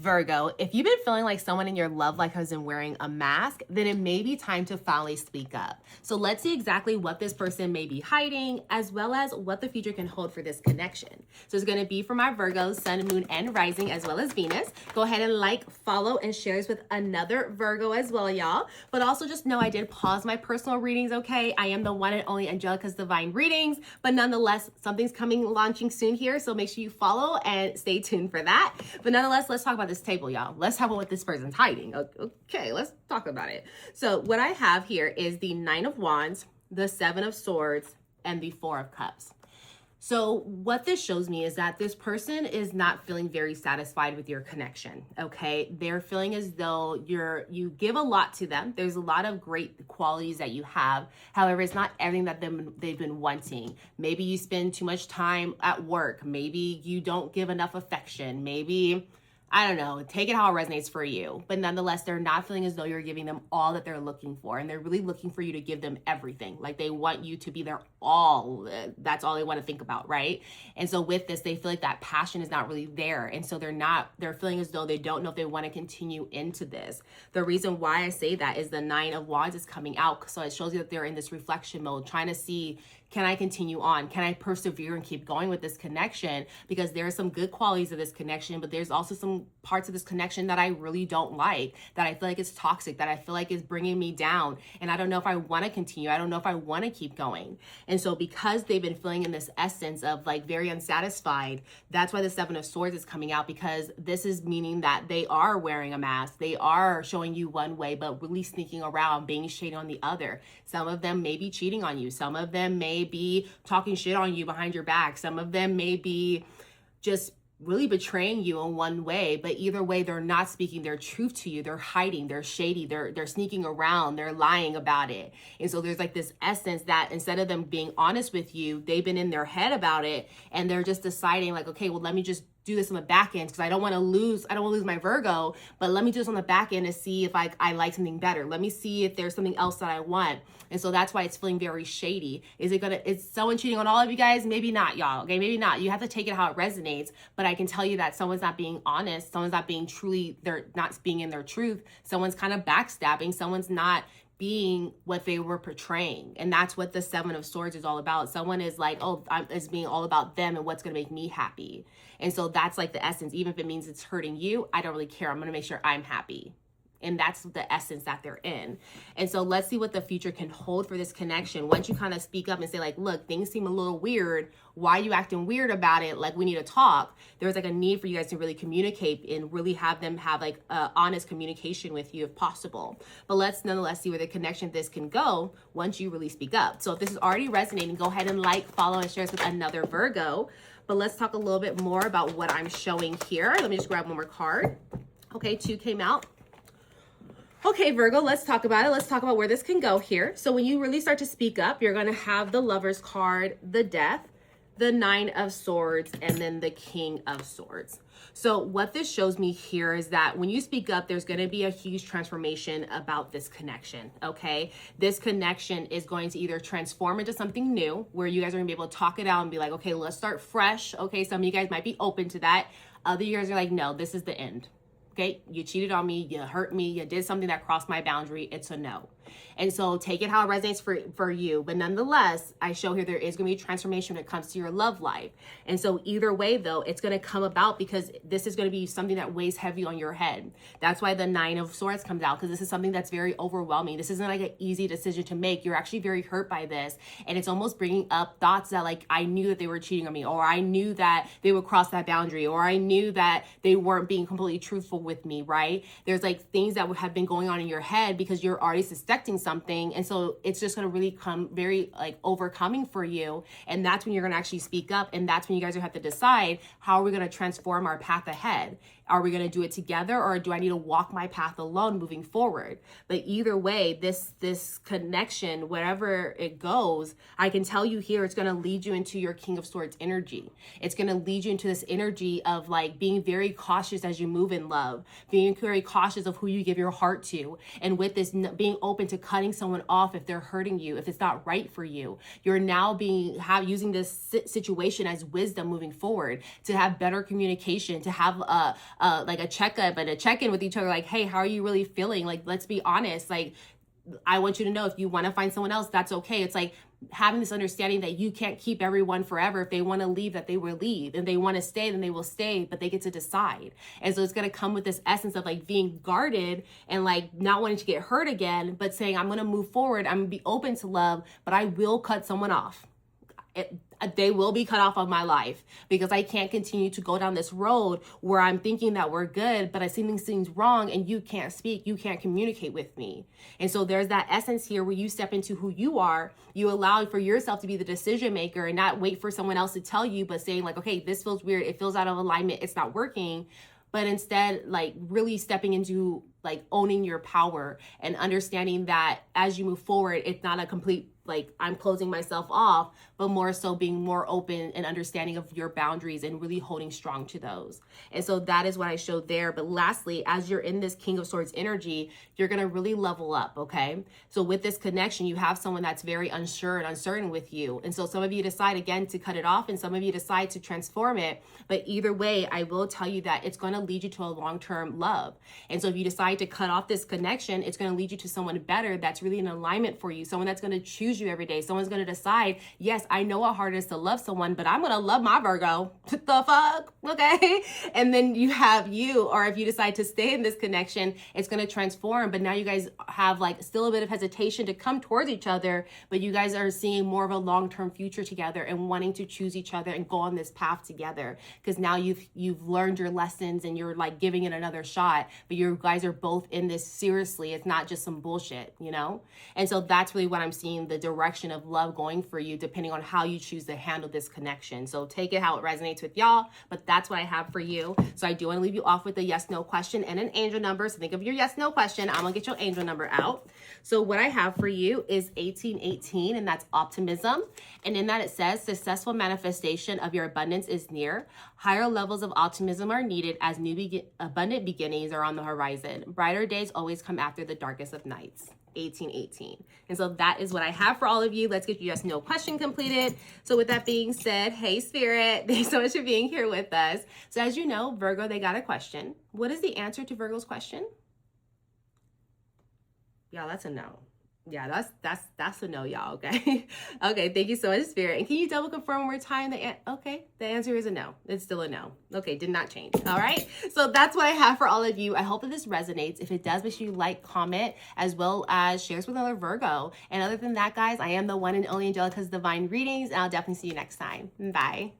Virgo, if you've been feeling like someone in your love life has been wearing a mask, then it may be time to finally speak up. So let's see exactly what this person may be hiding, as well as what the future can hold for this connection. So it's going to be for my Virgos, Sun, Moon, and Rising, as well as Venus. Go ahead and like, follow, and share this with another Virgo as well, y'all. But also just know I did pause my personal readings, okay? I am the one and only Angelica's Divine Readings, but nonetheless, something's launching soon here, so make sure you follow and stay tuned for that. But nonetheless, let's talk about this table, y'all. Let's talk about what this person's hiding. Okay, let's talk about it. So what I have here is the Nine of Wands, the Seven of Swords, and the Four of Cups. So what this shows me is that this person is not feeling very satisfied with your connection, okay? They're feeling as though you give a lot to them. There's a lot of great qualities that you have. However, it's not everything that they've been wanting. Maybe you spend too much time at work. Maybe you don't give enough affection. Maybe, I don't know, take it how it resonates for you. But nonetheless, they're not feeling as though you're giving them all that they're looking for. And they're really looking for you to give them everything. Like they want you to be their all. That's all they want to think about, right? And so with this, they feel like that passion is not really there. And so they're feeling as though they don't know if they want to continue into this. The reason why I say that is the Nine of Wands is coming out. So it shows you that they're in this reflection mode, trying to see, can I continue on? Can I persevere and keep going with this connection? Because there are some good qualities of this connection, but there's also some parts of this connection that I really don't like, that I feel like is toxic, that I feel like is bringing me down. And I don't know if I want to continue. I don't know if I want to keep going. And so because they've been feeling in this essence of like very unsatisfied, that's why the Seven of Swords is coming out, because this is meaning that they are wearing a mask. They are showing you one way, but really sneaking around, being shady on the other. Some of them may be cheating on you. Some of them may be talking shit on you behind your back. Some of them may be just really betraying you in one way, but either way, they're not speaking their truth to you. They're hiding, they're shady, they're sneaking around, they're lying about it. And so there's like this essence that instead of them being honest with you, they've been in their head about it, and they're just deciding like, okay, well, let me just do this on the back end because I don't want to lose my Virgo, but let me do this on the back end to see if I like something better. Let me see if there's something else that I want. And so that's why it's feeling very shady. Is someone cheating on all of you guys? Maybe not, y'all. Okay, maybe not. You have to take it how it resonates, but I can tell you that someone's not being honest. Someone's not being they're not being in their truth. Someone's kind of backstabbing. Someone's not being what they were portraying. And that's what the Seven of Swords is all about. Someone is like, it's being all about them and what's going to make me happy. And so that's like the essence. Even if it means it's hurting you, I don't really care. I'm going to make sure I'm happy. And that's the essence that they're in. And so let's see what the future can hold for this connection. Once you kind of speak up and say like, look, things seem a little weird. Why are you acting weird about it? Like, we need to talk. There's like a need for you guys to really communicate and really have them have like honest communication with you if possible. But let's nonetheless see where the connection of this can go once you really speak up. So if this is already resonating, go ahead and like, follow, and share this with another Virgo. But let's talk a little bit more about what I'm showing here. Let me just grab one more card. Okay, 2 came out. Okay, Virgo, let's talk about it. Let's talk about where this can go here. So when you really start to speak up, you're going to have the Lover's card, the Death, the Nine of Swords, and then the King of Swords. So what this shows me here is that when you speak up, there's going to be a huge transformation about this connection, okay? This connection is going to either transform into something new, where you guys are going to be able to talk it out and be like, okay, let's start fresh. Okay, some of you guys might be open to that. Other you guys are like, no, this is the end. Okay, you cheated on me, you hurt me, you did something that crossed my boundary, it's a no. And so take it how it resonates for you. But nonetheless, I show here there is going to be a transformation when it comes to your love life. And so either way, though, it's going to come about because this is going to be something that weighs heavy on your head. That's why the Nine of Swords comes out, because this is something that's very overwhelming. This isn't like an easy decision to make. You're actually very hurt by this. And it's almost bringing up thoughts that like, I knew that they were cheating on me, or I knew that they would cross that boundary, or I knew that they weren't being completely truthful with me, right? There's like things that would have been going on in your head because you're already suspecting something. And so it's just going to really come very like overcoming for you. And that's when you're going to actually speak up. And that's when you guys have to decide, how are we going to transform our path ahead? Are we going to do it together, or do I need to walk my path alone moving forward? But either way, this connection, wherever it goes, I can tell you here, it's going to lead you into your King of Swords energy. It's going to lead you into this energy of like being very cautious as you move in love, being very cautious of who you give your heart to. And with this, being open to cutting someone off if they're hurting you, if it's not right for you. You're now using this situation as wisdom moving forward, to have better communication, to have like a checkup and a check-in with each other, like, hey, how are you really feeling? Like, let's be honest. Like, I want you to know if you want to find someone else, that's okay. It's like having this understanding that you can't keep everyone forever. If they want to leave, that they will leave. If they want to stay, then they will stay, but they get to decide. And so it's going to come with this essence of like being guarded and like not wanting to get hurt again, but saying, I'm going to move forward. I'm going to be open to love, but I will cut someone off. They will be cut off of my life because I can't continue to go down this road where I'm thinking that we're good, but I see things wrong and you can't speak, you can't communicate with me. And so there's that essence here where you step into who you are, you allow for yourself to be the decision maker and not wait for someone else to tell you, but saying like, okay, this feels weird, it feels out of alignment, it's not working. But instead, like really stepping into like owning your power and understanding that as you move forward, it's not a complete like I'm closing myself off, but more so being more open and understanding of your boundaries and really holding strong to those. And so that is what I showed there. But lastly, as you're in this King of Swords energy, you're going to really level up. Okay. So with this connection, you have someone that's very unsure and uncertain with you. And so some of you decide again to cut it off and some of you decide to transform it. But either way, I will tell you that it's going to lead you to a long-term love. And so if you decide to cut off this connection, it's going to lead you to someone better that's really in alignment for you, someone that's going to choose you every day. Someone's going to decide, yes, I know how hard it is to love someone, but I'm going to love my Virgo. What the fuck? Okay. And then you have you, or if you decide to stay in this connection, it's going to transform. But now you guys have like still a bit of hesitation to come towards each other, but you guys are seeing more of a long-term future together and wanting to choose each other and go on this path together. Because now you've learned your lessons and you're like giving it another shot, but you guys are both in this seriously. It's not just some bullshit, you know? And so that's really what I'm seeing, the direction of love going for you, depending on how you choose to handle this connection. So take it how it resonates with y'all, but that's what I have for you. So I do want to leave you off with a yes, no question and an angel number. So think of your yes, no question. I'm going to get your angel number out. So what I have for you is 1818, and that's optimism. And in that it says, successful manifestation of your abundance is near. Higher levels of optimism are needed as abundant beginnings are on the horizon. Brighter days always come after the darkest of nights. 1818. And so that is what I have for all of you. Let's get your yes, no question completed. So with that being said, hey Spirit, thanks so much for being here with us. So as you know, Virgo, they got a question. What is the answer to Virgo's question? Yeah, that's a no. Yeah, that's a no, y'all. Okay. Okay. Thank you so much, Spirit. And can you double confirm one more time? Okay. The answer is a no. It's still a no. Okay. Did not change. All right. So that's what I have for all of you. I hope that this resonates. If it does, make sure you like, comment, as well as share this with another Virgo. And other than that, guys, I am the one and only Angelica's Divine Readings. And I'll definitely see you next time. Bye.